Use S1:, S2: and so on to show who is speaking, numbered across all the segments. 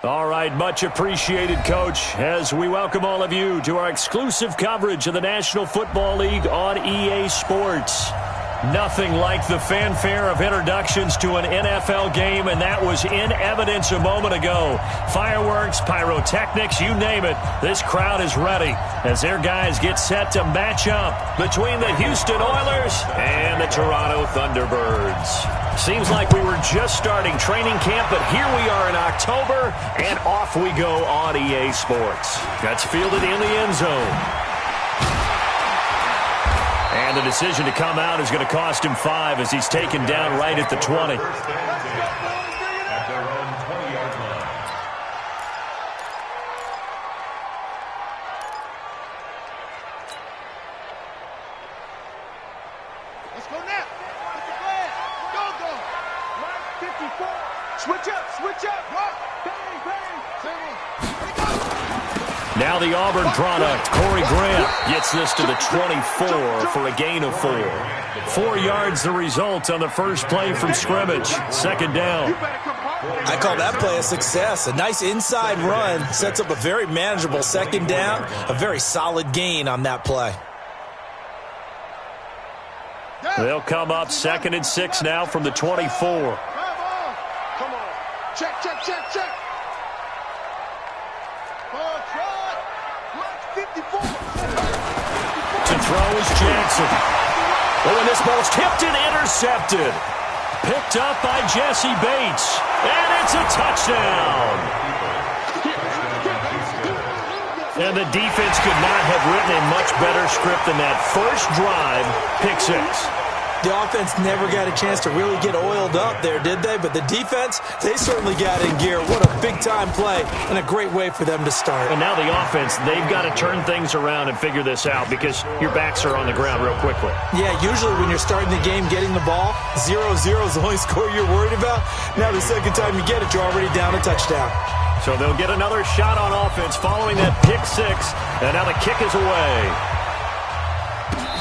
S1: All right, much appreciated, Coach, as we welcome all of you to our exclusive coverage of the National Football League on EA Sports. Nothing like the fanfare of introductions to an NFL game, and that was in evidence a moment ago. Fireworks, pyrotechnics, you name it. This crowd is ready as their guys get set to match up between the Houston Oilers and the Toronto Thunderbirds. Seems like we were just starting training camp, but here we are in October, and off we go on EA Sports. That's fielded in the end zone. And the decision to come out is going to cost him 5 as he's taken down right at the 20.
S2: Let's go now. Go. 54. Switch up. Bang, bang.
S1: Now the Auburn product, Corey Grant, gets this to the 24 for a gain of 4. 4 yards the result on the first play from scrimmage. Second down.
S3: I call that play a success. A nice inside run sets up a very manageable second down. A very solid gain on that play.
S1: They'll come up 2nd and 6 now from the 24.
S2: Come on. Check.
S1: To throw is Jackson. Oh, and this ball's tipped and intercepted. Picked up by Jesse Bates. And it's a touchdown. And the defense could not have written a much better script than that. First drive, pick 6.
S3: The offense never got a chance to really get oiled up there, did they? But the defense, they certainly got in gear. What a big-time play and a great way for them to start.
S1: And now the offense, they've got to turn things around and figure this out because your backs are on the ground real quickly.
S3: Yeah, usually when you're starting the game, getting the ball, 0-0 is the only score you're worried about. Now the second time you get it, you're already down a touchdown.
S1: So they'll get another shot on offense following that pick 6, and now the kick is away.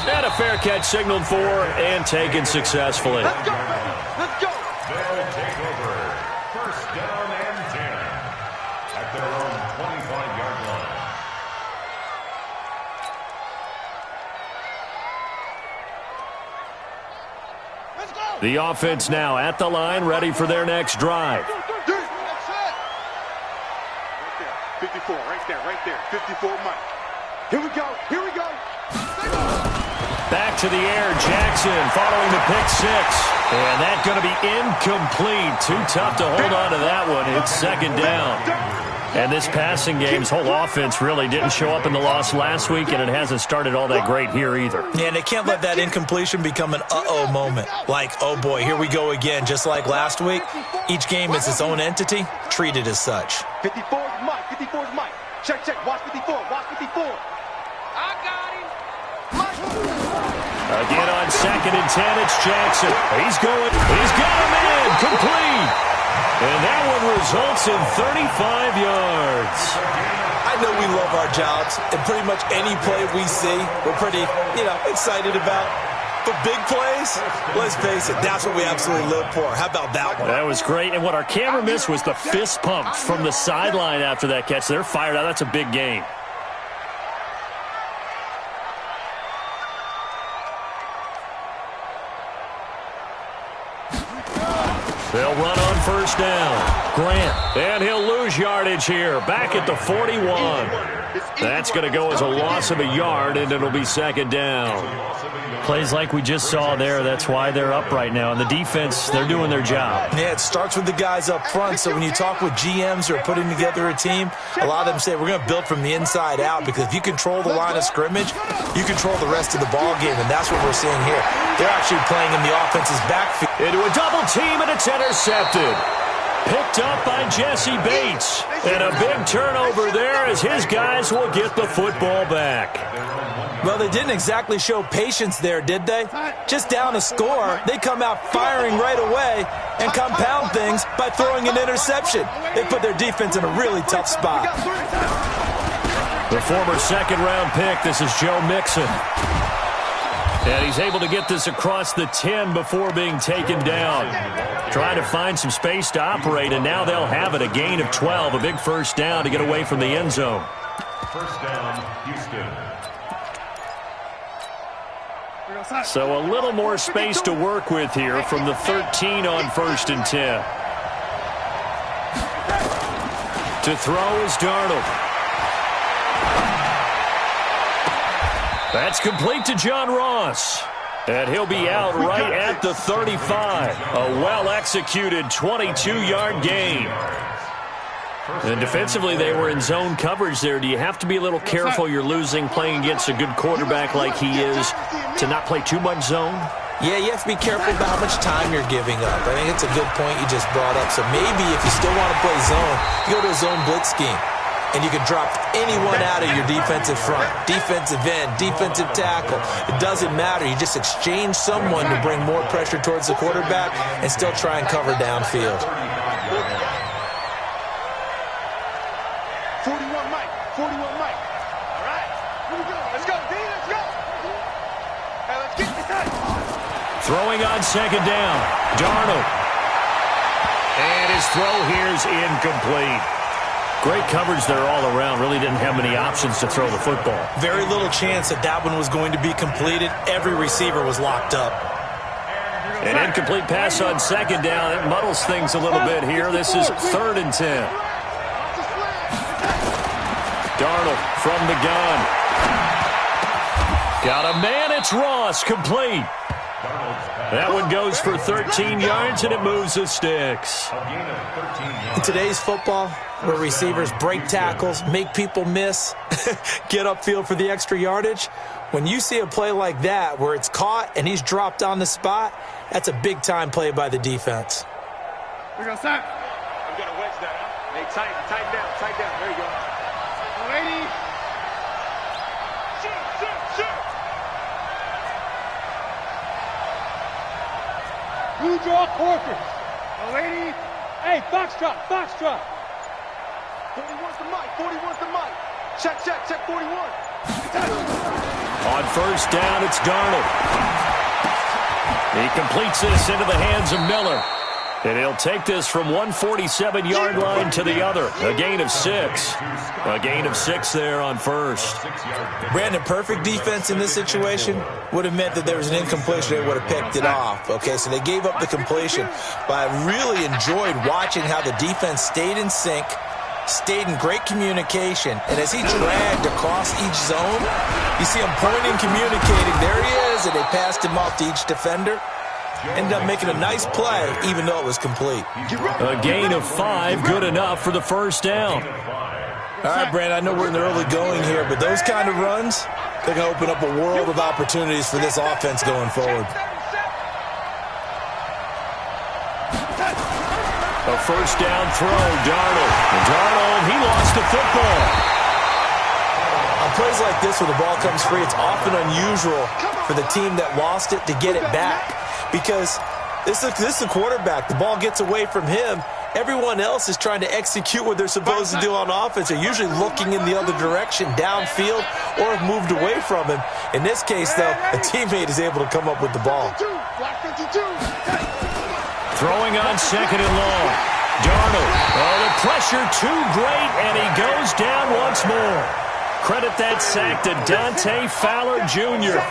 S1: And a fair catch signaled for and taken successfully.
S2: Let's go, baby. Let's go.
S4: They'll take over. First down and 10 at their own 25-yard line.
S2: Let's go.
S1: The offense now at the line, ready for their next drive.
S2: That's it. 54, right there. 54, Mike. Here we go.
S1: Back to the air, Jackson following the pick 6. And that's going to be incomplete. Too tough to hold on to that one. It's second down. And this passing game's whole offense really didn't show up in the loss last week, and it hasn't started all that great here either.
S3: Yeah, and they can't let that incompletion become an uh-oh moment. Like, oh boy, here we go again, just like last week. Each game is its own entity, treated as such.
S2: 54 is Mike. Check. Watch 54. I got him.
S1: Again on 2nd and 10, it's Jackson. He's got him in, complete. And that one results in 35 yards.
S3: I know we love our jobs, and pretty much any play we see, we're pretty, excited about. But big plays, let's face it, that's what we absolutely live for. How about that one?
S1: That was great. And what our camera missed was the fist pump from the sideline after that catch. They're fired out. That's a big gain. They'll run on first down. Grant. And he'll lose yardage here. Back at the 41. That's going to go as a loss of a yard, and it'll be second down. Plays like we just saw there. That's why they're up right now. And the defense, they're doing their job.
S3: Yeah, it starts with the guys up front. So when you talk with GMs who are putting together a team, a lot of them say we're going to build from the inside out, because if you control the line of scrimmage, you control the rest of the ball game, and that's what we're seeing here. They're actually playing in the offense's backfield.
S1: Into a double team, and it's intercepted. Picked up by Jesse Bates. And a big turnover there as his guys will get the football back.
S3: Well, they didn't exactly show patience there, did they? Just down a score, they come out firing right away and compound things by throwing an interception. They put their defense in a really tough spot.
S1: The former second-round pick, this is Joe Mixon. And he's able to get this across the 10 before being taken down. Trying to find some space to operate, and now they'll have it. A gain of 12, a big first down to get away from the end zone.
S4: First down, Houston.
S1: So a little more space to work with here from the 13 on 1st and 10. To throw is Darnold. That's complete to John Ross. And he'll be out right at the 35. A well-executed 22-yard gain. And defensively, they were in zone coverage there. Do you have to be a little careful you're losing playing against a good quarterback like he is to not play too much zone?
S3: Yeah, you have to be careful about how much time you're giving up. I think it's a good point you just brought up. So maybe if you still want to play zone, you go to a zone blitz scheme. And you can drop anyone out of your defensive front, defensive end, defensive tackle. It doesn't matter. You just exchange someone to bring more pressure towards the quarterback and still try and cover downfield.
S2: 41 Mike. 41 Mike. All right. Here we go. Let's go, D. Let's go. Hey, let's get this.
S1: Throwing on 2nd down. Darnold. And his throw here is incomplete. Great coverage there all around. Really didn't have many options to throw the football.
S3: Very little chance that one was going to be completed. Every receiver was locked up.
S1: An incomplete pass on 2nd down. It muddles things a little bit here. This is 3rd and 10. Darnold from the gun. Got a man. It's Ross. Complete. That one goes for 13 yards, and it moves the sticks.
S3: In today's football, where receivers break tackles, make people miss, get upfield for the extra yardage, when you see a play like that where it's caught and he's dropped on the spot, that's a big-time play by the defense.
S2: We're going to start. I'm going to wedge that. Hey, tighten down. There you go. Lady. Shoot. Blue draw quarters. Lady. Hey, foxtrot. 41's the mic. Check, 41.
S1: On 1st down, it's Darnold. He completes this into the hands of Miller. And he'll take this from 147-yard line to the other. A gain of 6. A gain of 6 there on 1st.
S3: Brandon, perfect defense in this situation would have meant that there was an incompletion. They would have picked it off. Okay, so they gave up the completion. But I really enjoyed watching how the defense stayed in sync, stayed in great communication. And as he dragged across each zone, you see him pointing, communicating. There he is, and they passed him off to each defender. Ended up making a nice play, even though it was complete.
S1: A gain of 5, good enough for the 1st down.
S3: All right, Brandon, I know we're in the early going here, but those kind of runs, they're going to open up a world of opportunities for this offense going forward.
S1: A 1st down throw, Darnold, he lost the football.
S3: On plays like this where the ball comes free, it's often unusual for the team that lost it to get it back. Because this is the quarterback. The ball gets away from him. Everyone else is trying to execute what they're supposed to do on offense. They're usually looking in the other direction, downfield, or have moved away from him. In this case, though, a teammate is able to come up with the ball.
S1: Throwing on 2nd and long. Darnold. Oh, the pressure too great, and he goes down once more. Credit that sack to Dante Fowler Jr.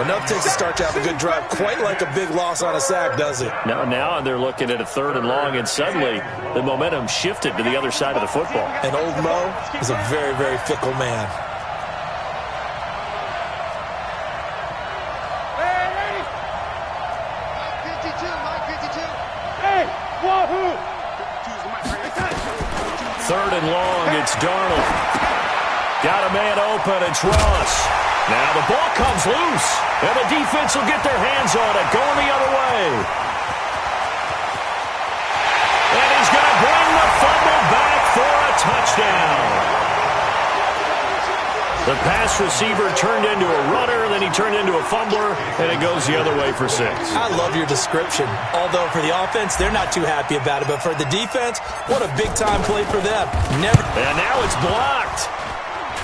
S3: Enough takes a start to have a good drive. Quite like a big loss on a sack, does it?
S1: Now they're looking at a 3rd and long, and suddenly the momentum shifted to the other side of the football.
S3: And old Mo is a very, very fickle man.
S2: Hey, wahoo!
S1: 3rd and long, it's Darnold. Got a man open, it's Ross. Now the ball comes loose, and the defense will get their hands on it, going the other way. And he's going to bring the fumble back for a touchdown. The pass receiver turned into a runner, then he turned into a fumbler, and it goes the other way for 6.
S3: I love your description. Although for the offense, they're not too happy about it. But for the defense, what a big-time play for them.
S1: And now it's blocked.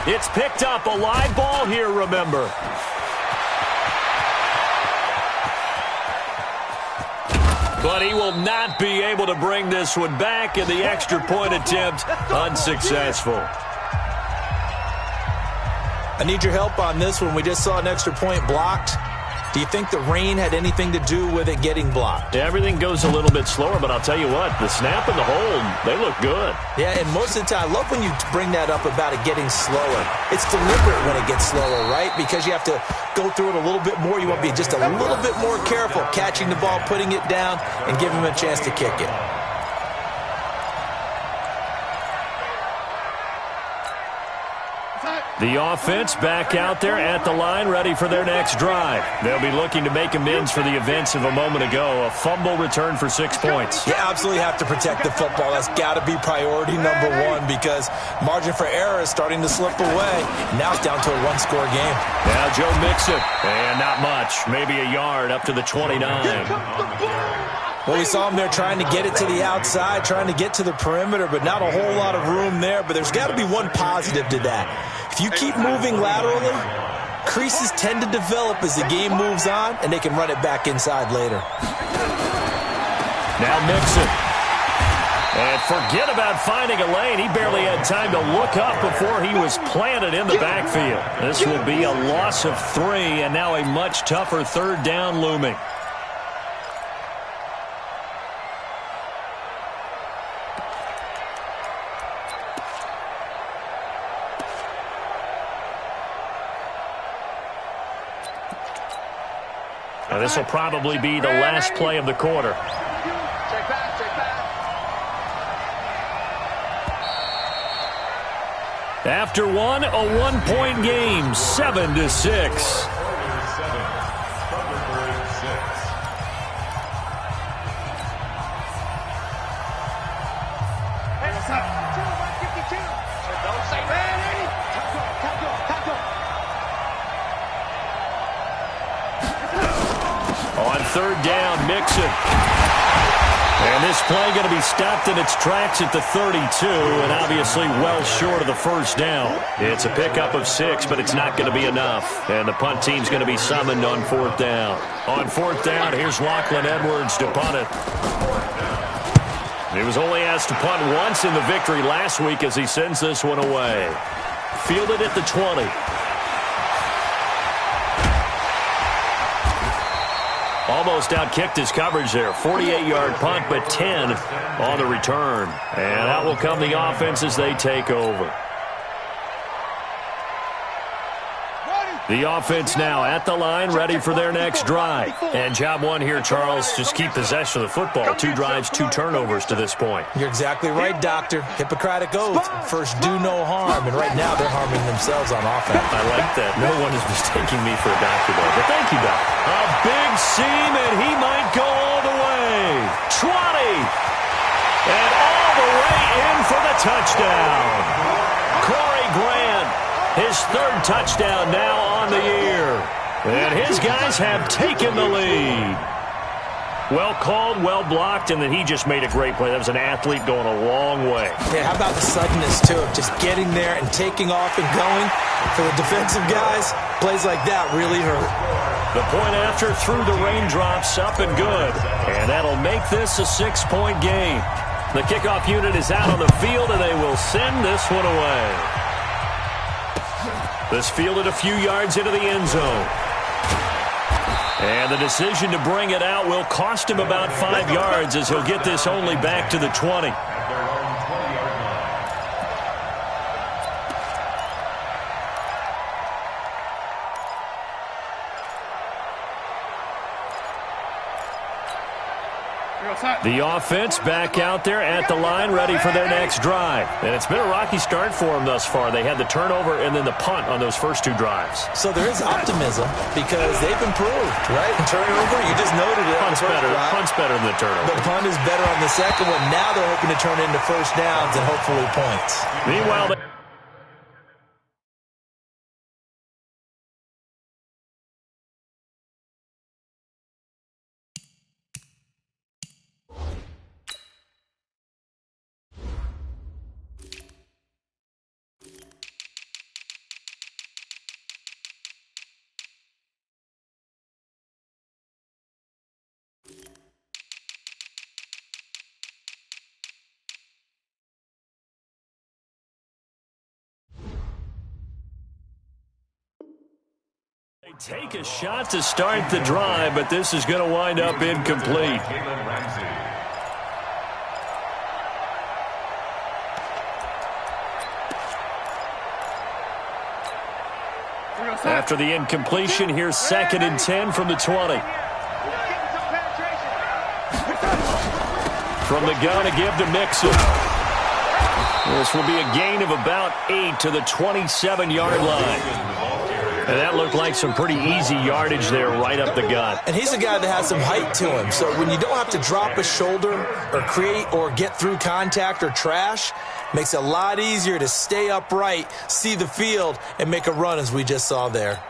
S1: It's picked up. A live ball here, remember. But he will not be able to bring this one back, and the extra point attempt unsuccessful.
S3: I need your help on this one. We just saw an extra point blocked. Do you think the rain had anything to do with it getting blocked?
S1: Everything goes a little bit slower, but I'll tell you what, the snap and the hold, they look good.
S3: Yeah, and most of the time, I love when you bring that up about it getting slower. It's deliberate when it gets slower, right? Because you have to go through it a little bit more. You want to be just a little bit more careful catching the ball, putting it down, and giving him a chance to kick it.
S1: The offense back out there at the line, ready for their next drive. They'll be looking to make amends for the events of a moment ago. A fumble return for 6 points.
S3: You absolutely have to protect the football. That's got to be priority number one because margin for error is starting to slip away. Now it's down to a one-score game.
S1: Now Joe Mixon, and not much, maybe a yard up to the 29.
S3: Well, we saw him there trying to get it to the outside, trying to get to the perimeter, but not a whole lot of room there. But there's got to be one positive to that. If you keep moving laterally, creases tend to develop as the game moves on, and they can run it back inside later.
S1: Now Mixon. And forget about finding a lane. He barely had time to look up before he was planted in the backfield. This will be a loss of 3, and now a much tougher third down looming. Now, this will probably be the last play of the quarter.
S2: Check back, check back.
S1: After one, a one-point game, 7-6.
S2: Don't say ready.
S1: On third down, Mixon. And this play going to be stopped in its tracks at the 32, and obviously well short of the first down. It's a pickup of 6, but it's not going to be enough. And the punt team's going to be summoned on fourth down. On fourth down, here's Lachlan Edwards to punt it. He was only asked to punt once in the victory last week as he sends this one away. Fielded at the 20. Almost outkicked his coverage there. 48-yard punt, but 10 on the return. And out will come the offense as they take over. The offense now at the line, ready for their next drive. And job one here, Charles, just keep possession of the football. 2 drives, 2 turnovers to this point.
S3: You're exactly right, Doctor. Hippocratic oath. First, do no harm. And right now, they're harming themselves on offense.
S1: I like that. No one is mistaking me for a doctor, though. But thank you, Doc. A big seam, and he might go all the way. 20. And all the way in for the touchdown. Corey Grant, his 3rd touchdown now on the year. And his guys have taken the lead. Well called, well blocked, and then he just made a great play. That was an athlete going a long way.
S3: Yeah, how about the suddenness, too, of just getting there and taking off and going? For the defensive guys, plays like that really hurt.
S1: The point after through the raindrops, up and good. And that'll make this a 6-point game. The kickoff unit is out on the field, and they will send this one away. This fielded a few yards into the end zone. And the decision to bring it out will cost him about 5 yards as he'll get this only back to the 20. The offense back out there at the line, ready for their next drive. And it's been a rocky start for them thus far. They had the turnover and then the punt on those first 2 drives.
S3: So there is optimism because they've improved, right? Turnover, you just noted it.
S1: Punt's better than the turnover.
S3: The punt is better on the second one. Now they're hoping to turn it into first downs and hopefully points.
S1: Meanwhile, Take a shot to start the drive, but this is going to wind up incomplete. After the incompletion, here's 2nd and 10 from the 20. From the gun, a give to Mixon. This will be a gain of about 8 to the 27-yard line. And that looked like some pretty easy yardage there right up the gut.
S3: And he's a guy that has some height to him. So when you don't have to drop a shoulder or create or get through contact or trash, makes it a lot easier to stay upright, see the field, and make a run as we just saw there.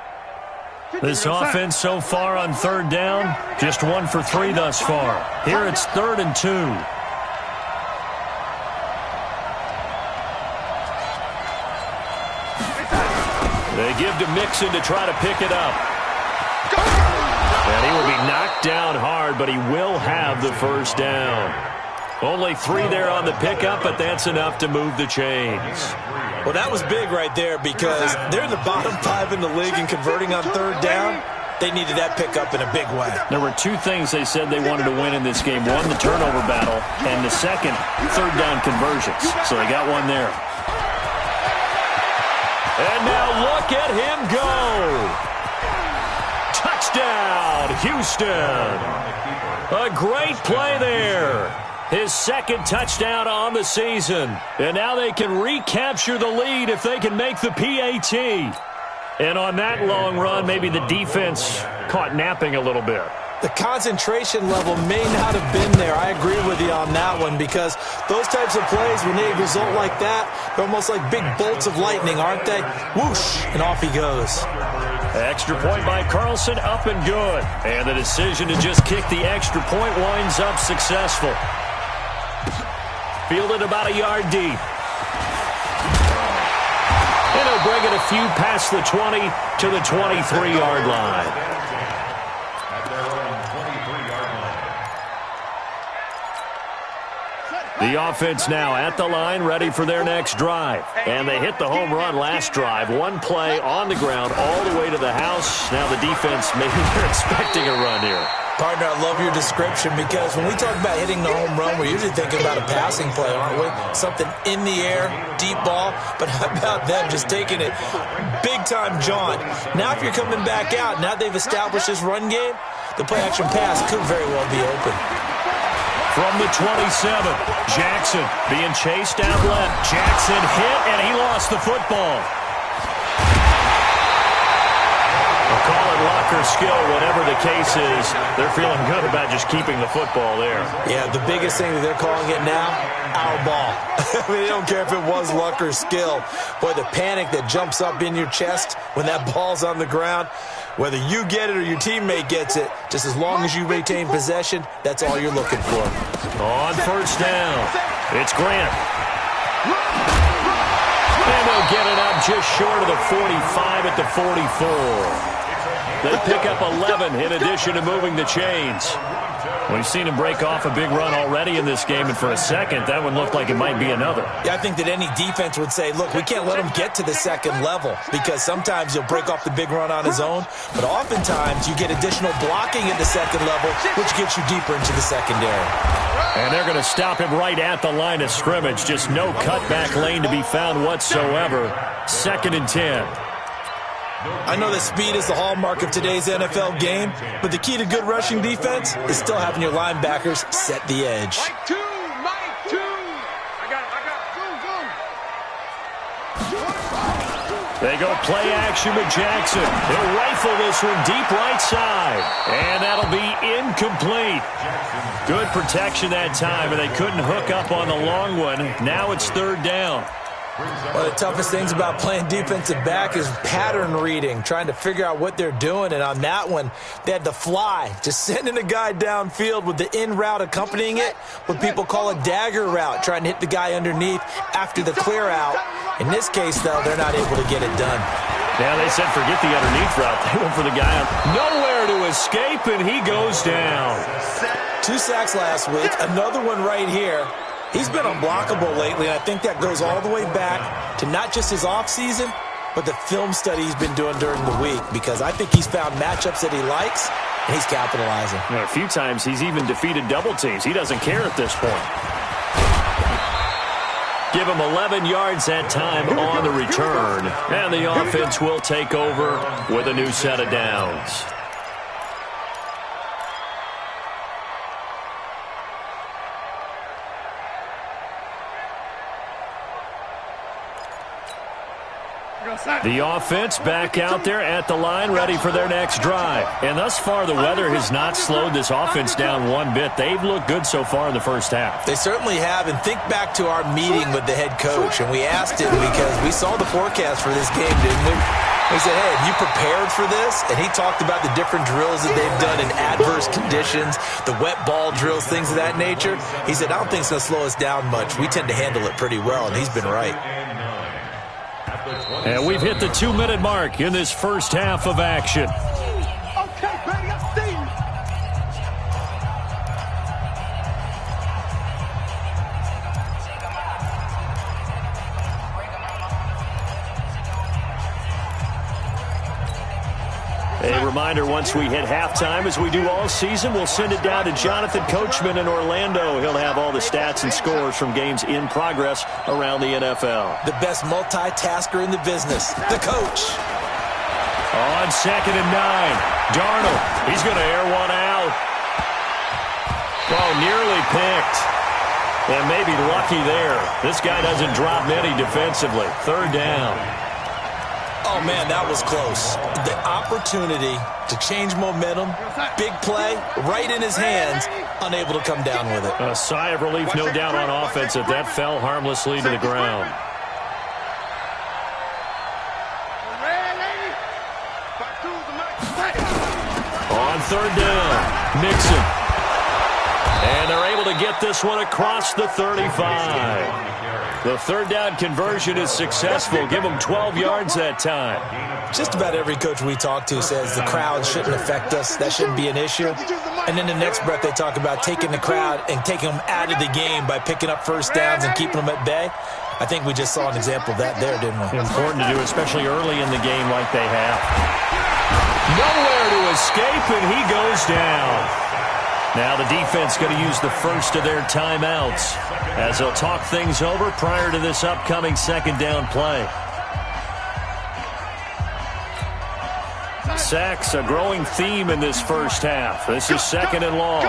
S1: This offense so far on 3rd down, just 1 for 3 thus far. Here it's 3rd and 2. They give to Mixon to try to pick it up. And he will be knocked down hard, but he will have the first down. Only 3 there on the pickup, but that's enough to move the chains.
S3: Well, that was big right there because they're in the bottom 5 in the league and converting on 3rd down. They needed that pickup in a big way.
S1: There were 2 things they said they wanted to win in this game. One, the turnover battle, and the second, 3rd down conversions. So they got one there. And now look at him go. Touchdown, Houston. A great play there. His 2nd touchdown on the season. And now they can recapture the lead if they can make the PAT. And on that long run, maybe the defense caught napping a little bit.
S3: The concentration level may not have been there. I agree with you on that one because those types of plays, when they result like that, they're almost like big bolts of lightning, aren't they? Whoosh, and off he goes.
S1: Extra point by Carlson, up and good. And the decision to just kick the extra point winds up successful. Fielded about a yard deep. And he'll bring it a few past the 20 to the 23-yard line. The offense now at the line, ready for their next drive. And they hit the home run last drive. 1 play on the ground all the way to the house. Now the defense, maybe they're expecting a run here.
S3: Partner, I love your description because when we talk about hitting the home run, we're usually thinking about a passing play, aren't we? Something in the air, deep ball. But how about them just taking it big-time jaunt? Now if you're coming back out, now they've established this run game, the play-action pass could very well be open.
S1: From the 27, Jackson being chased out left. Jackson hit, and he lost the football. We'll call it luck or skill, whatever the case is. They're feeling good about just keeping the football there.
S3: Yeah, the biggest thing that they're calling it now, our ball. I mean, they don't care if it was luck or skill. Boy, the panic that jumps up in your chest when that ball's on the ground, whether you get it or your teammate gets it, just as long as you retain possession, that's all you're looking for.
S1: On 1st down, it's Grant. And they'll get it up just short of the 45 at the 44. They pick up 11 in addition to moving the chains. We've seen him break off a big run already in this game, and for a second, that one looked like it might be another.
S3: Yeah, I think that any defense would say, look, we can't let him get to the 2nd level because sometimes he'll break off the big run on his own, but oftentimes you get additional blocking at the 2nd level, which gets you deeper into the secondary.
S1: And they're going to stop him right at the line of scrimmage. Just no cutback lane to be found whatsoever. 2nd and 10.
S3: I know that speed is the hallmark of today's NFL game, but the key to good rushing defense is still having your linebackers set the edge.
S2: Mike 2, Mike 2. I got it.
S1: They go play action with Jackson. He'll rifle this one deep right side. And that'll be incomplete. Good protection that time, and they couldn't hook up on the long one. Now it's 3rd down.
S3: One of the toughest things about playing defensive back is pattern reading, trying to figure out what they're doing. And on that one, they had to fly, just sending a guy downfield with the in route accompanying it, what people call a dagger route, trying to hit the guy underneath after the clear out. In this case, though, they're not able to get it done.
S1: Yeah, they said forget the underneath route. They went for the guy nowhere to escape, and he goes down.
S3: 2 sacks last week, another one right here. He's been unblockable lately, and I think that goes all the way back to not just his offseason, but the film study he's been doing during the week, because I think he's found matchups that he likes, and he's capitalizing.
S1: A few times he's even defeated double teams. He doesn't care at this point. Give him 11 yards that time on the return. And the offense will take over with a new set of downs. The offense back out there at the line, ready for their next drive. And thus far, the weather has not slowed this offense down one bit. They've looked good so far in the first half.
S3: They certainly have. And think back to our meeting with the head coach. And we asked him, because we saw the forecast for this game, didn't we? We said, hey, have you prepared for this? And he talked about the different drills that they've done in adverse conditions, the wet ball drills, things of that nature. He said, I don't think it's going to slow us down much. We tend to handle it pretty well, and he's been right.
S1: And we've hit the 2-minute mark in this first half of action.
S2: Okay, buddy, I see you.
S1: A reminder, once we hit halftime, as we do all season, we'll send it down to Jonathan Coachman in Orlando. He'll have all the stats and scores from games in progress around the NFL.
S3: The best multitasker in the business, the coach.
S1: On 2nd and 9, Darnold. He's going to air one out. Oh, nearly picked. And maybe lucky there. This guy doesn't drop many defensively. 3rd down.
S3: Oh, man, that was close. The opportunity to change momentum, big play, right in his hands, unable to come down with it.
S1: A sigh of relief, no doubt, on offense that fell harmlessly to the ground. On 3rd down, Mixon. And they're able to get this one across the 35. The 3rd down conversion is successful. Give them 12 yards that time.
S3: Just about every coach we talk to says the crowd shouldn't affect us. That shouldn't be an issue. And then the next breath they talk about taking the crowd and taking them out of the game by picking up first downs and keeping them at bay. I think we just saw an example of that there, didn't we?
S1: Important to do, especially early in the game like they have. Nowhere to escape, and he goes down. Now the defense going to use the first of their timeouts as they'll talk things over prior to this upcoming 2nd down play. Sacks, a growing theme in this first half. This is 2nd and long.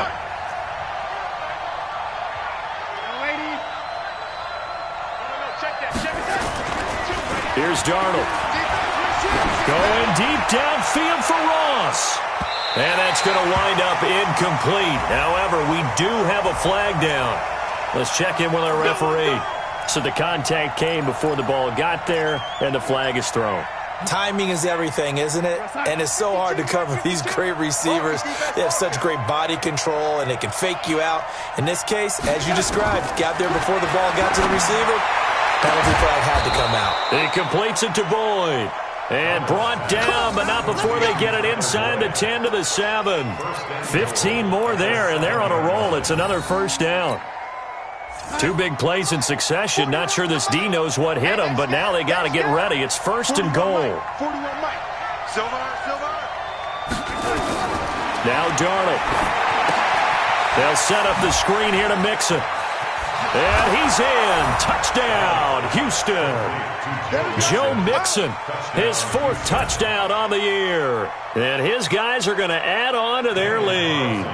S1: Here's Darnold. Going deep downfield for Ross. And that's going to wind up incomplete. However, we do have a flag down. Let's check in with our referee. So the contact came before the ball got there, and the flag is thrown.
S3: Timing is everything, isn't it? And it's so hard to cover these great receivers. They have such great body control, and they can fake you out. In this case, as you described, got there before the ball got to the receiver. Penalty flag had to come out.
S1: He completes it to Boyd. And brought down, but not before they get it inside the 10 to the 7. 15 more there, and they're on a roll. It's another first down. 2 big plays in succession. Not sure this D knows what hit him, but now they got to get ready. It's 1st and goal.
S2: 41 Mike. Silver.
S1: Now Darnold. They'll set up the screen here to Mixon. And he's in. Touchdown, Houston. Joe Mixon, his 4th touchdown on the year. And his guys are going to add on to their lead.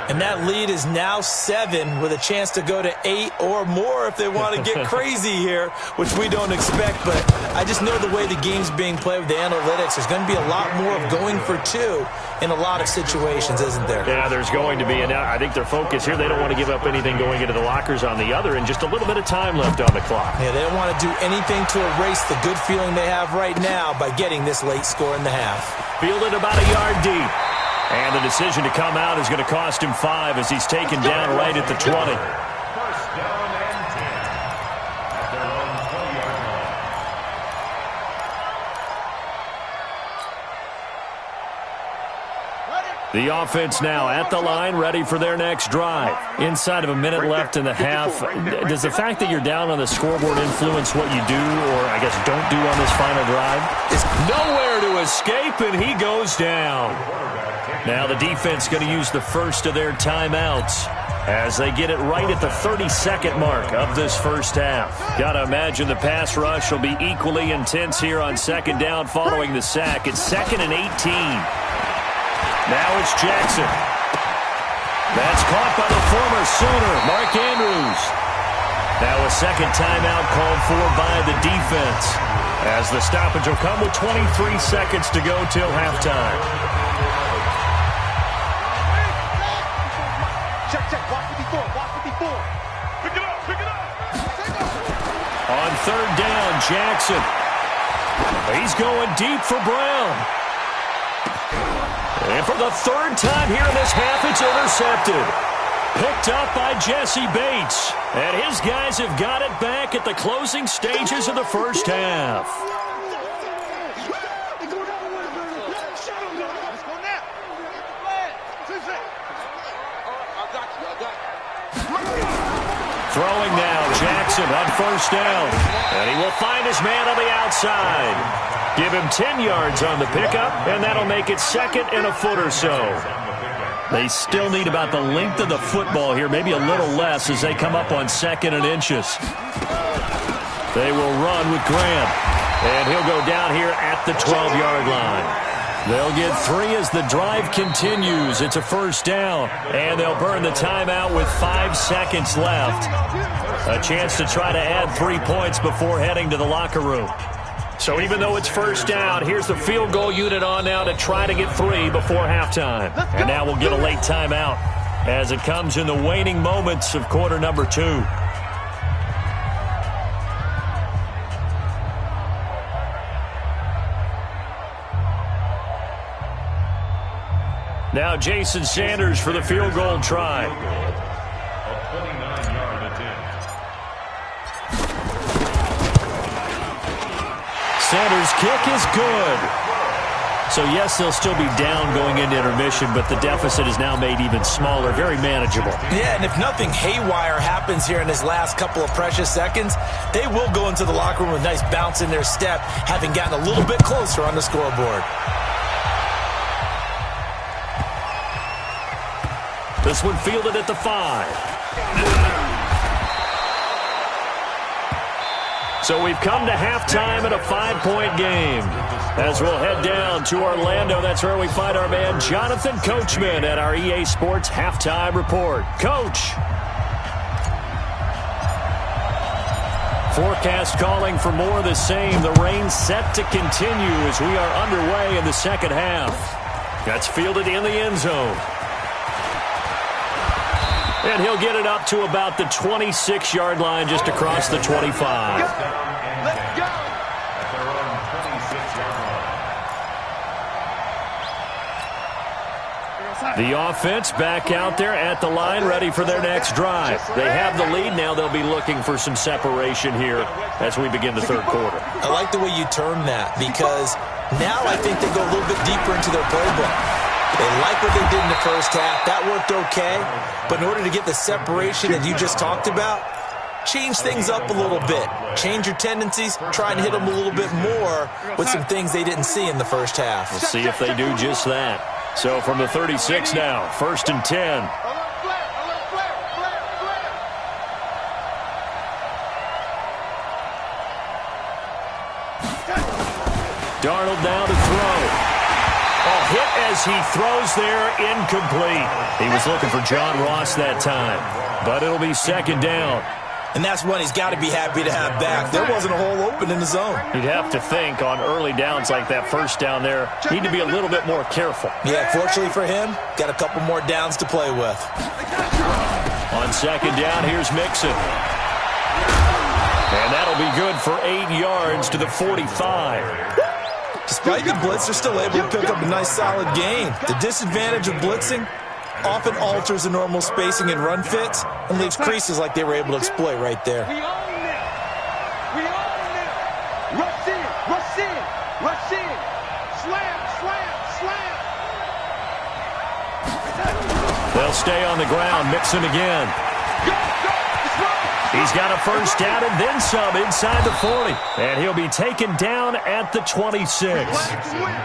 S3: And that lead is now 7 with a chance to go to 8 or more if they want to get crazy here, which we don't expect. But I just know the way the game's being played with the analytics, there's going to be a lot more of going for 2 in a lot of situations, isn't there?
S1: Yeah, there's going to be. And I think their focus here, they don't want to give up anything going into the lockers on the other, and just a little bit of time left on the clock.
S3: Yeah, they don't want to do anything to erase the good feeling they have right now by getting this late score in the half.
S1: Fielded about a yard deep. And the decision to come out is going to cost him 5 as he's taken down right at the 20.
S4: 1st down and 10 at their own 20-yard line.
S1: The offense now at the line, ready for their next drive. Inside of a minute left in the half, does the fact that you're down on the scoreboard influence what you do, or I guess don't do on this final drive? It's nowhere to escape, and he goes down. Now the defense going to use the first of their timeouts as they get it right at the 32nd mark of this first half. Got to imagine the pass rush will be equally intense here on second down following the sack. It's 2nd and 18. Now it's Jackson. That's caught by the former Sooner, Mark Andrews. Now a second timeout called for by the defense, as the stoppage will come with 23 seconds to go till halftime.
S2: Check, watch 54, watch 54. Pick it up.
S1: On third down, Jackson. He's going deep for Brown. And for the third time here in this half, it's intercepted. Picked up by Jesse Bates. And his guys have got it back at the closing stages of the first half. Throwing now, Jackson on first down. And he will find his man on the outside. Give him 10 yards on the pickup, and that'll make it 2nd and a foot or so. They still need about the length of the football here, maybe a little less as they come up on 2nd and inches. They will run with Graham, and he'll go down here at the 12-yard line. They'll get 3 as the drive continues. It's a first down, and they'll burn the timeout with 5 seconds left. A chance to try to add 3 points before heading to the locker room. So even though it's first down, here's the field goal unit on now to try to get 3 before halftime. And now we'll get a late timeout as it comes in the waning moments of quarter number 2. Now Jason Sanders for the field goal try.
S4: A 29-yard attempt.
S1: Sanders' kick is good. So, yes, they'll still be down going into intermission, but the deficit is now made even smaller, very manageable.
S3: Yeah, and if nothing haywire happens here in his last couple of precious seconds, they will go into the locker room with a nice bounce in their step, having gotten a little bit closer on the scoreboard.
S1: This one fielded at the 5. So we've come to halftime in a 5-point game. As we'll head down to Orlando, that's where we find our man Jonathan Coachman at our EA Sports Halftime Report. Coach. Forecast calling for more of the same. The rain set to continue as we are underway in the second half. That's fielded in the end zone. And he'll get it up to about the 26-yard line just across the 25.
S2: Let's go.
S4: At their own 26-yard line.
S1: The offense back out there at the line, ready for their next drive. They have the lead. Now they'll be looking for some separation here as we begin the third quarter.
S3: I like the way you term that, because now I think they go a little bit deeper into their playbook. They like what they did in the first half. That worked okay. But in order to get the separation that you just talked about, change things up a little bit. Change your tendencies. Try and hit them a little bit more with some things they didn't see in the first half.
S1: We'll see if they do just that. So from the 36 now, 1st and 10. Darnold now to throw. Hit as he throws there, incomplete. He was looking for John Ross that time, but it'll be second down.
S3: And that's one he's got to be happy to have back. There wasn't a hole open in the zone.
S1: You'd have to think on early downs like that first down there, need to be a little bit more careful.
S3: Yeah, fortunately for him, got a couple more downs to play with.
S1: On second down, here's Mixon. And that'll be good for 8 yards to the 45.
S3: Despite the blitz, they're still able to pick up a nice solid gain. The disadvantage of blitzing often alters the normal spacing and run fits and leaves creases like they were able to exploit right there.
S2: We own them. We own them. Rush in, rush in, rush in. Slam, slam, slam.
S1: They'll stay on the ground, mixing again. He's got a first down and then some inside the 40. And he'll be taken down at the 26.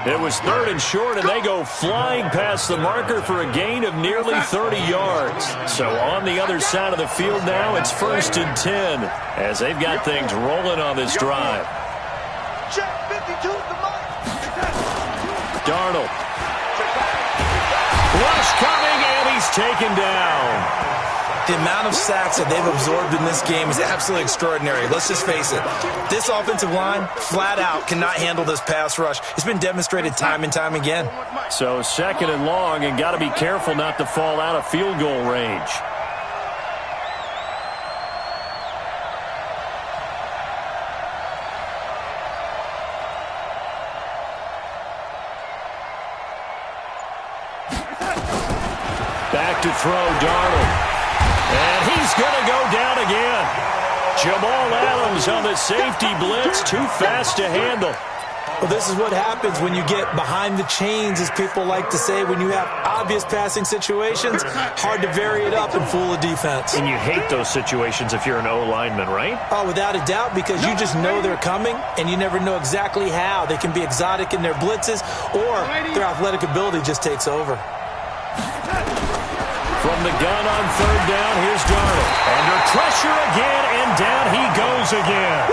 S1: It was 3rd and short, and they go flying past the marker for a gain of nearly 30 yards. So on the other side of the field now, it's 1st and 10 as they've got things rolling on this drive. Darnold. Rush coming, and he's taken down.
S3: The amount of sacks that they've absorbed in this game is absolutely extraordinary. Let's just face it. This offensive line, flat out, cannot handle this pass rush. It's been demonstrated time and time again.
S1: So 2nd and long, and got to be careful not to fall out of field goal range. Back to throw, Darnold. And he's going to go down again. Jamal Adams on the safety blitz, too fast to handle.
S3: Well, this is what happens when you get behind the chains, as people like to say. When you have obvious passing situations, hard to vary it up and fool a defense.
S1: And you hate those situations if you're an O-lineman, right?
S3: Oh, without a doubt, because you just know they're coming, and you never know exactly how. They can be exotic in their blitzes, or their athletic ability just takes over.
S1: From the gun on 3rd down, here's Darnold. Under pressure again, and down he goes again.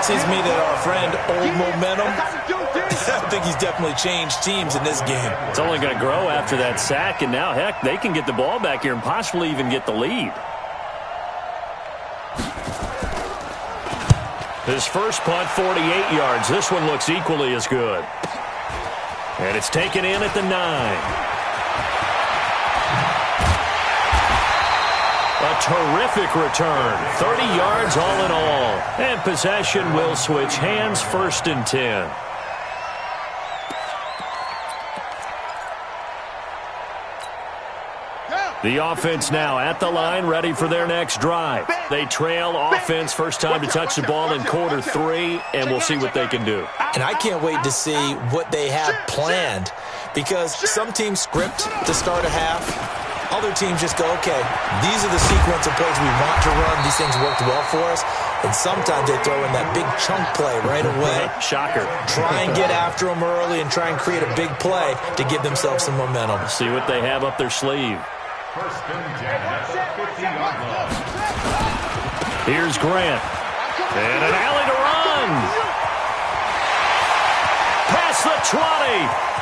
S3: Seems to me that our friend, Old Momentum, I think he's definitely changed teams in this game.
S1: It's only going to grow after that sack, and now, heck, they can get the ball back here and possibly even get the lead. His first punt, 48 yards. This one looks equally as good. And it's taken in at the 9. A terrific return. 30 yards all in all. And possession will switch hands, 1st and 10. The offense now at the line, ready for their next drive. They trail offense, first time to touch the ball in quarter 3, and we'll see what they can do.
S3: And I can't wait to see what they have planned, because some teams script to start a half. Other teams just go, okay, these are the sequence of plays we want to run. These things worked well for us. And sometimes they throw in that big chunk play right away.
S1: Shocker.
S3: Try and get after them early and try and create a big play to give themselves some momentum.
S1: See what they have up their sleeve.
S4: 1st and 10 at the 50-yard line.
S1: Here's Grant. And an alley to run. Past the 20.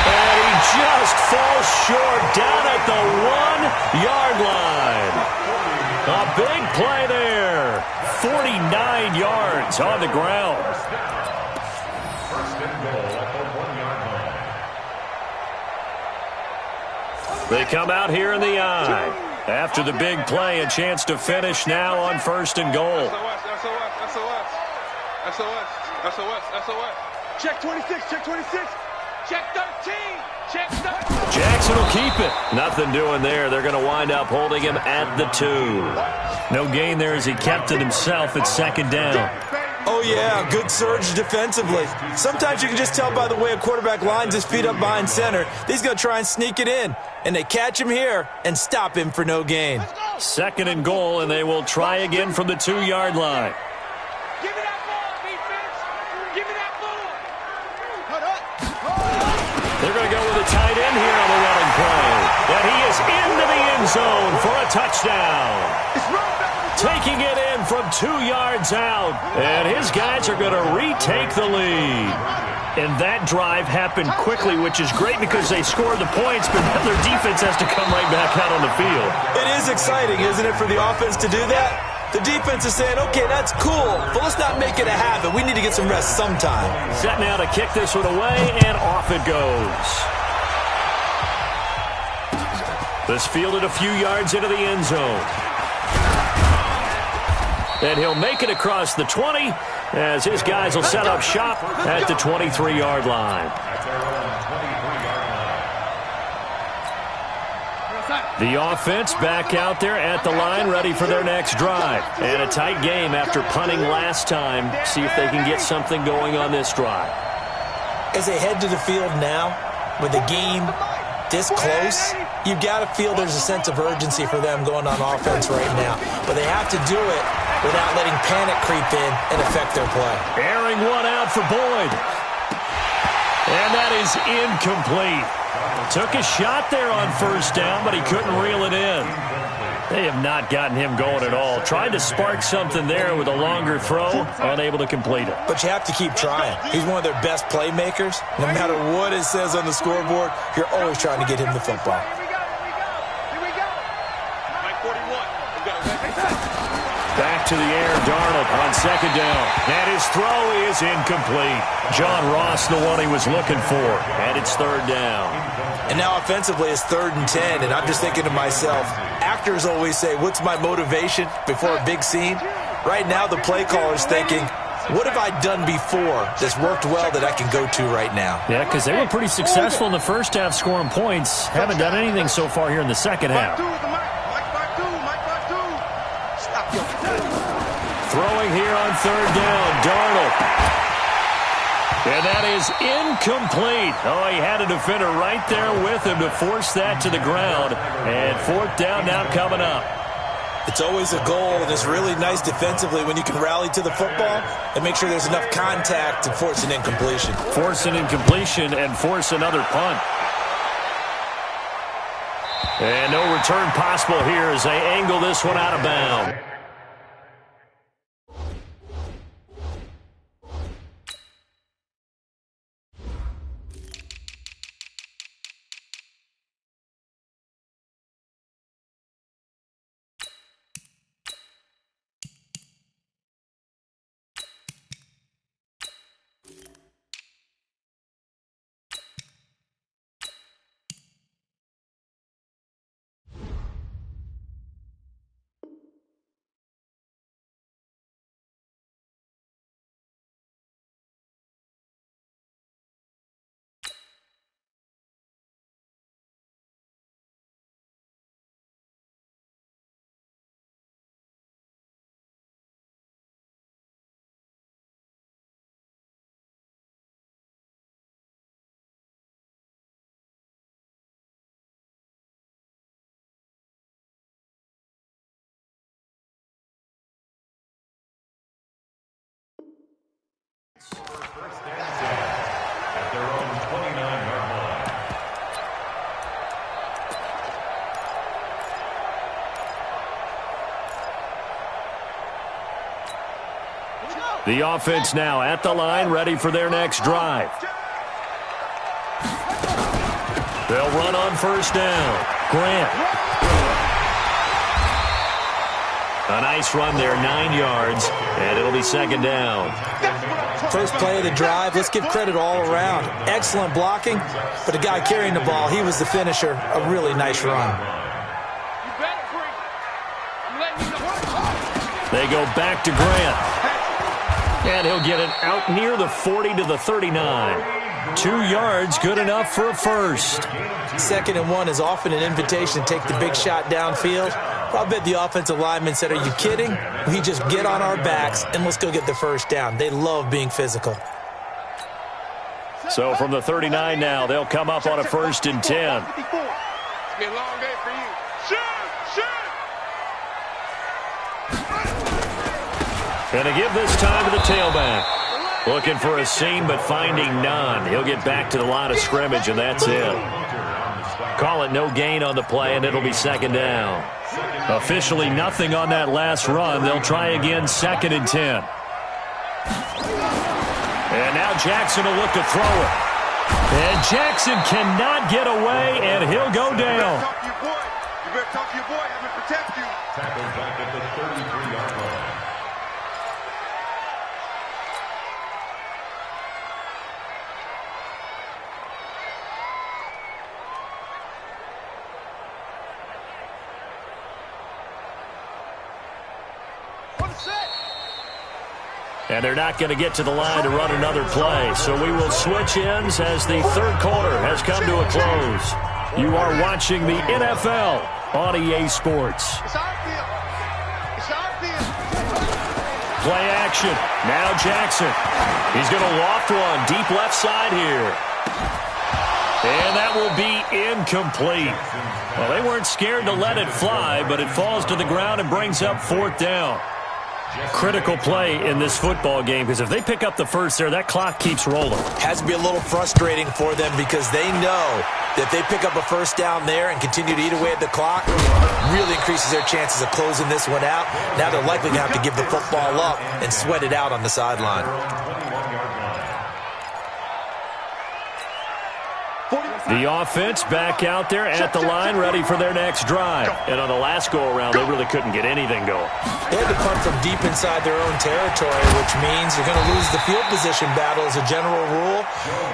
S1: And he just falls short down at the 1-yard line. A big play there. 49 yards on the ground.
S4: 1st and goal at the 1-yard line.
S1: They come out here in the eye. After the big play, a chance to finish now on 1st and goal.
S2: SOS. Check 26, check 26. Check 13! Check 13!
S1: Jackson will keep it. Nothing doing there. They're going to wind up holding him at the 2. No gain there as he kept it himself at 2nd down.
S3: Oh, yeah, good surge defensively. Sometimes you can just tell by the way a quarterback lines his feet up behind center. He's going to try and sneak it in. And they catch him here and stop him for no gain.
S1: 2nd and goal, and they will try again from the 2-yard line.
S2: Give me that ball, defense! Give me that ball!
S1: They're going to go with a tight end here on the running play. And he is into the end zone for a touchdown. Taking it in from 2 yards out. And his guys are going to retake the lead. And that drive happened quickly, which is great because they scored the points, but now their defense has to come right back out on the field.
S3: It is exciting, isn't it, for the offense to do that? The defense is saying, okay, that's cool, but let's not make it a habit. We need to get some rest sometime.
S1: Set now to kick this one away, and off it goes. This fielded a few yards into the end zone. And he'll make it across the 20 as his guys will set up shop at the 23-yard line. The offense back out there at the line, ready for their next drive. And a tight game after punting last time. See if they can get something going on this drive.
S3: As they head to the field now, with the game this close, you've got to feel there's a sense of urgency for them going on offense right now. But they have to do it without letting panic creep in and affect their play.
S1: Airing one out for Boyd. And that is incomplete. Took a shot there on first down, but he couldn't reel it in. They have not gotten him going at all. Tried to spark something there with a longer throw, unable to complete it.
S3: But you have to keep trying. He's one of their best playmakers. No matter what it says on the scoreboard, you're always trying to get him the football.
S1: Back to the air, Darnold on second down. And his throw is incomplete. John Ross, the one he was looking for. And it's third down.
S3: And now offensively it's 3rd and 10, and I'm just thinking to myself, actors always say, what's my motivation before a big scene? Right now the play caller's thinking, what have I done before that's worked well that I can go to right now?
S1: Yeah, because they were pretty successful in the first half scoring points. Haven't done anything so far here in the second half. Throwing here on third down, Darnold. And that is incomplete. Oh, he had a defender right there with him to force that to the ground. And fourth down now coming up.
S3: It's always a goal, and it's really nice defensively when you can rally to the football and make sure there's enough contact to force an incompletion.
S1: Force an incompletion and force another punt. And no return possible here as they angle this one out of bounds.
S4: First and 10 at their own 29-yard line.
S1: The offense now at the line, ready for their next drive. They'll run on first down. Grant. A nice run there, 9 yards, and it'll be second down.
S3: First play of the drive, let's give credit all around. Excellent blocking, but the guy carrying the ball, he was the finisher. A really nice run.
S1: They go back to Grant. And he'll get it out near the 40 to the 39. 2 yards, good enough for a first.
S3: 2nd and 1 is often an invitation to take the big shot downfield. I bet the offensive lineman said, are you kidding? We just get on our backs and let's go get the first down. They love being physical.
S1: So from the 39 now, they'll come up on a 1st and 10.
S2: It's been a long day for you. Shoot!
S1: And to give this time to the tailback. Looking for a seam, but finding none. He'll get back to the line of scrimmage, and that's it. Call it no gain on the play, and it'll be second down. Officially nothing on that last run. They'll try again, 2nd and 10. And now Jackson will look to throw it. And Jackson cannot get away, and he'll go down.
S2: You better talk to your boy. I'm going to protect you.
S4: Tackled back at the 33-yard line.
S1: And they're not going to get to the line to run another play. So we will switch ends as the third quarter has come to a close. You are watching the NFL on EA Sports.
S2: It's our field. It's our field.
S1: Play action. Now Jackson. He's going to loft one deep left side here. And that will be incomplete. Well, they weren't scared to let it fly, but it falls to the ground and brings up 4th down. Critical play in this football game, because if they pick up the first there, that clock keeps rolling.
S3: Has to be a little frustrating for them because they know that if they pick up a first down there and continue to eat away at the clock, really increases their chances of closing this one out. Now they're likely to have to give the football up and sweat it out on the sideline.
S1: The offense back out there at the line, ready for their next drive. And on the last go-around, they really couldn't get anything going.
S3: They had to punt from deep inside their own territory, which means they're going to lose the field position battle as a general rule.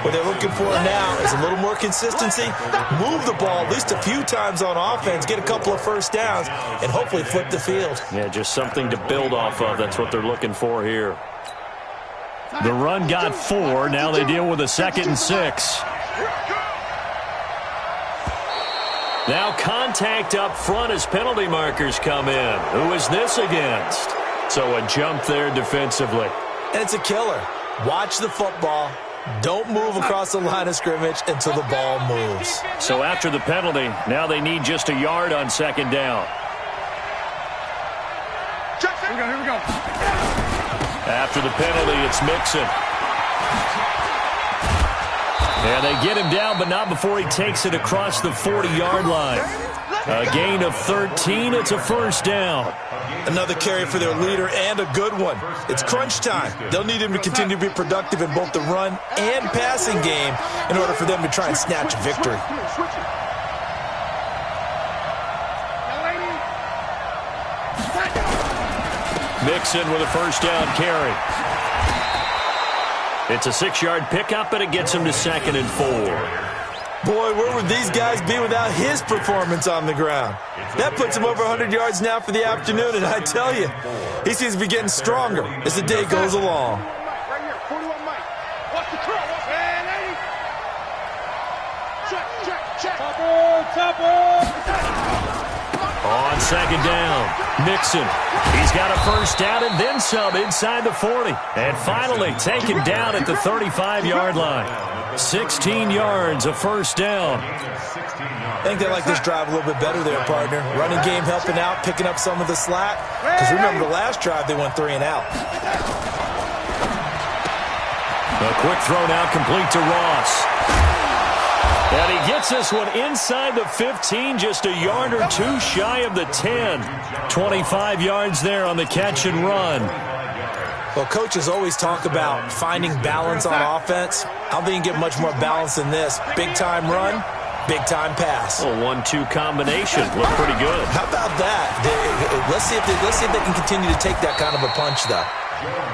S3: What they're looking for now is a little more consistency, move the ball at least a few times on offense, get a couple of first downs, and hopefully flip the field.
S1: Yeah, just something to build off of. That's what they're looking for here. The run got 4. Now they deal with a 2nd and 6. Now contact up front as penalty markers come in. Who is this against? So a jump there defensively.
S3: And it's a killer. Watch the football. Don't move across the line of scrimmage until the ball moves.
S1: So after the penalty, now they need just a yard on 2nd down.
S2: Here we go.
S1: After the penalty, it's Mixon. And they get him down, but not before he takes it across the 40-yard line. A gain of 13. It's a first down.
S3: Another carry for their leader and a good one. It's crunch time. They'll need him to continue to be productive in both the run and passing game in order for them to try and snatch a victory.
S1: Mixon with a first down carry. It's a 6-yard pickup, and it gets him to 2nd and 4.
S3: Boy, where would these guys be without his performance on the ground? That puts him over 100 yards now for the afternoon, and I tell you, he seems to be getting stronger as the day goes along.
S2: Right here, 41 Mike. Watch the curl. Man, lady. Check.
S1: On 2nd down, Mixon. He's got a first down and then some inside the 40. And finally taken down at the 35-yard line. 16 yards, a first down.
S3: I think they like this drive a little bit better there, partner. Running game helping out, picking up some of the slack. Because remember, the last drive they went 3 and out.
S1: A quick throw now complete to Ross. And he gets this one inside the 15, just a yard or 2 shy of the 10. 25 yards there on the catch and run.
S3: Well, coaches always talk about finding balance on offense. I don't think you can get much more balance than this. Big-time run, big-time pass.
S1: A 1-2 combination. Looked pretty good.
S3: How about that? Let's see if they can continue to take that kind of a punch, though.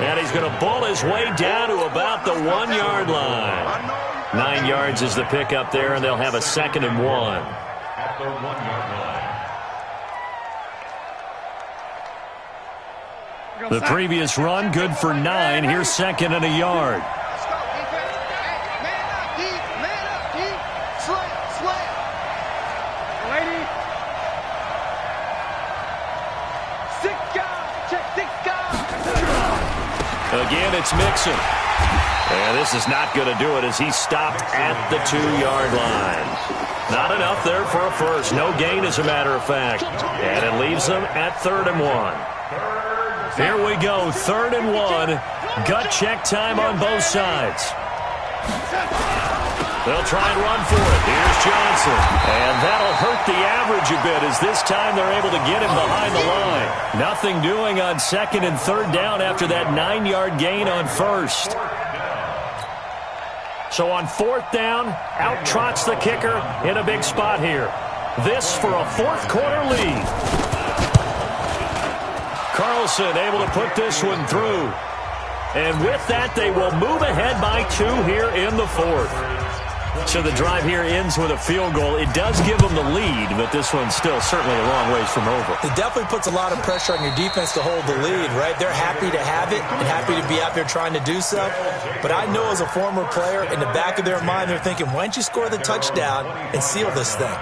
S1: And he's going to ball his way down to about the 1-yard line. 9 yards is the pickup there, and they'll have a 2nd and 1.
S4: At the 1-yard line.
S1: The previous run, good for 9. Here's 2nd and a yard.
S2: Let's go, defense. Hey, man up, deep. Slam. Lady. 6 guys. Check 6 guys.
S1: Again, it's Mixon. And this is not going to do it as he stopped at the 2-yard line. Not enough there for a first. No gain, as a matter of fact. And it leaves them at 3rd and 1. Here we go, 3rd and 1. Gut check time on both sides. They'll try and run for it. Here's Johnson. And that'll hurt the average a bit as this time they're able to get him behind the line. Nothing doing on 2nd and 3rd down after that 9-yard gain on 1st. So on 4th down, out trots the kicker in a big spot here. This for a 4th quarter lead. Carlson able to put this one through. And with that, they will move ahead by 2 here in the 4th. So the drive here ends with a field goal. It does give them the lead, but this one's still certainly a long ways from over.
S3: It definitely puts a lot of pressure on your defense to hold the lead, right? They're happy to have it and happy to be out there trying to do so. But I know as a former player, in the back of their mind, they're thinking, why don't you score the touchdown and seal this thing?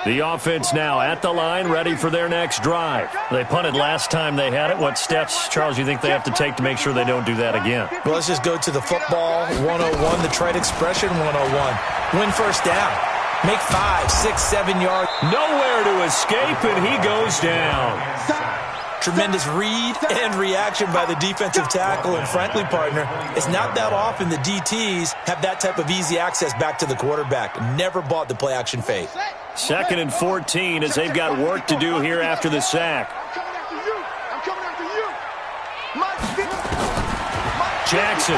S1: The offense now at the line, ready for their next drive. They punted last time they had it. What steps, Charles, you think they have to take to make sure they don't do that again?
S3: Well, let's just go to the football 101, the trade expression 101. Win first down. Make 5, 6, 7 yards.
S1: Nowhere to escape, and he goes down.
S3: Tremendous read and reaction by the defensive tackle. And frankly, partner, it's not that often the DTs have that type of easy access back to the quarterback. Never bought the play-action fake.
S1: 2nd and 14 as they've got work to do here after the sack.
S2: I'm coming after you.
S1: Jackson.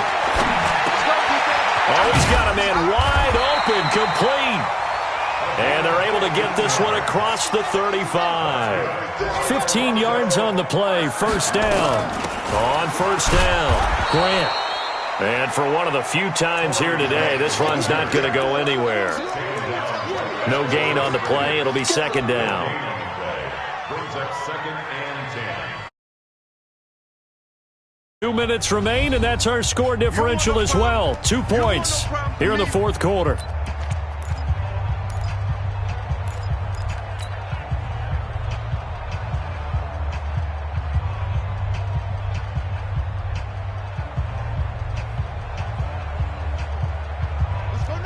S1: Oh, he's got a man wide open, complete. And they're able to get this one across the 35. 15 yards on the play, first down. On first down, Grant. And for one of the few times here today, this run's not going to go anywhere. No gain on the play. It'll be 2nd down.
S4: Brings up 2nd and 10.
S1: 2 minutes remain, and that's our score differential as well. 2 points here in the 4th quarter.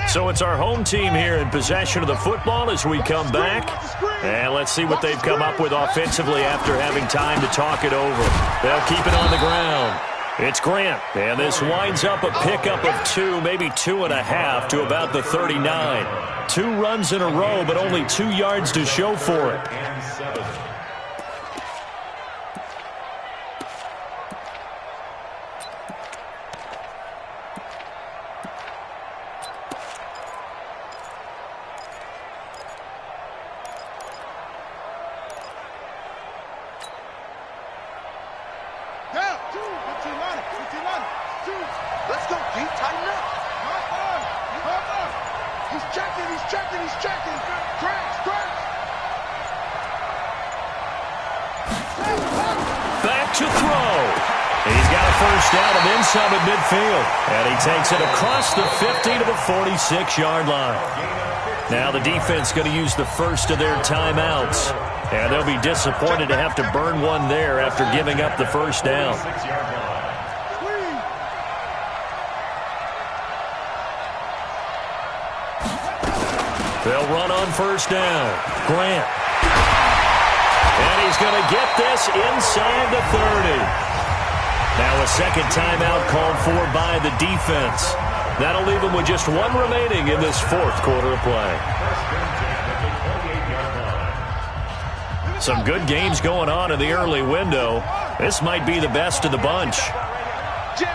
S1: So it's our home team here in possession of the football as we come back. And let's see what they've come up with offensively after having time to talk it over. They'll keep it on the ground. It's Grant. And this winds up a pickup of 2, maybe 2.5 to about the 39. 2 runs in a row, but only 2 yards to show for it.
S2: Let's go, D. Tighten up. He's checking. Crash.
S1: Back to throw. He's got a first down and then some at midfield. And he takes it across the 50 to the 46-yard line. Now the defense going to use the first of their timeouts. And they'll be disappointed to have to burn one there after giving up the first down. They'll run on first down. Grant. And he's going to get this inside the 30. Now a second timeout called for by the defense. That'll leave them with just 1 remaining in this 4th quarter of play. Some good games going on in the early window. This might be the best of the bunch.
S2: Jim.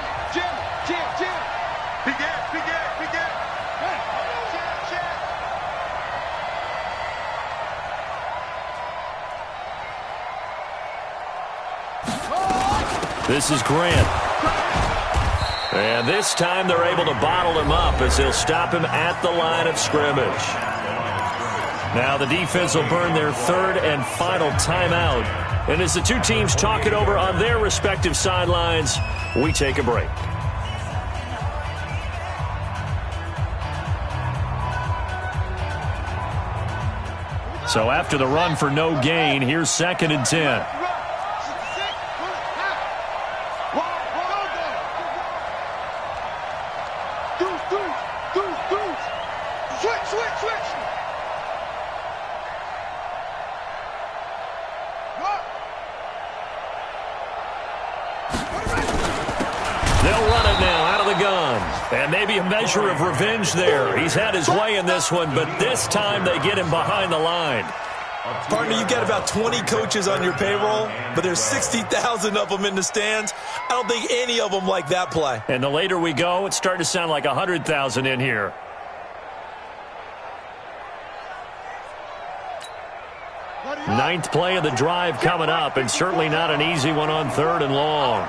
S2: Begin.
S1: This is Grant. And this time they're able to bottle him up as they'll stop him at the line of scrimmage. Now the defense will burn their 3rd and final timeout. And as the 2 teams talk it over on their respective sidelines, we take a break. So after the run for no gain, here's 2nd and 10.
S2: Switch.
S1: They'll run it now out of the gun. And maybe a measure of revenge there. He's had his way in this one, but this time they get him behind the line.
S3: Partner, you've got about 20 coaches on your payroll, but there's 60,000 of them in the stands. I don't think any of them like that play.
S1: And the later we go, it's starting to sound like 100,000 in here. Ninth play of the drive coming up, and certainly not an easy one on 3rd and long.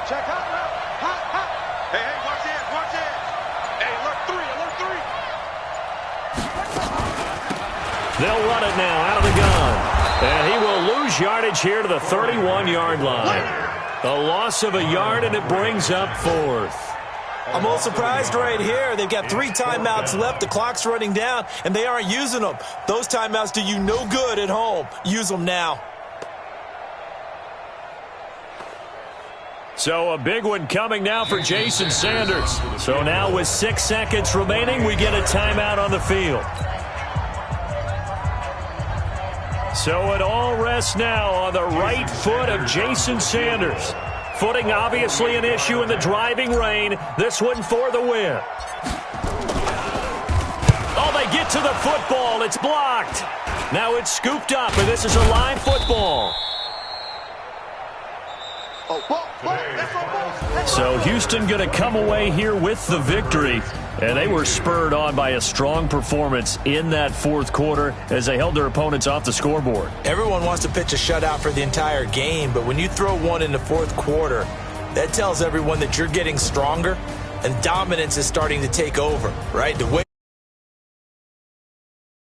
S2: Check out. Hey, watch it. Hey, alert 3.
S1: They'll run it now out of the gun. And he will lose yardage here to the 31-yard line. A loss of a yard, and it brings up 4th.
S3: I'm a little surprised right here. They've got 3 timeouts left. The clock's running down, and they aren't using them. Those timeouts do you no good at home. Use them now.
S1: So a big one coming now for Jason Sanders. So now with 6 seconds remaining, we get a timeout on the field. So it all rests now on the right foot of Jason Sanders. Footing obviously an issue in the driving rain. This one for the win. Oh, they get to the football. It's blocked. Now it's scooped up, and this is a live football. So Houston going to come away here with the victory. And they were spurred on by a strong performance in that fourth quarter as they held their opponents off the scoreboard.
S3: Everyone wants to pitch a shutout for the entire game, but when you throw one in the fourth quarter, that tells everyone that you're getting stronger and dominance is starting to take over, right? The way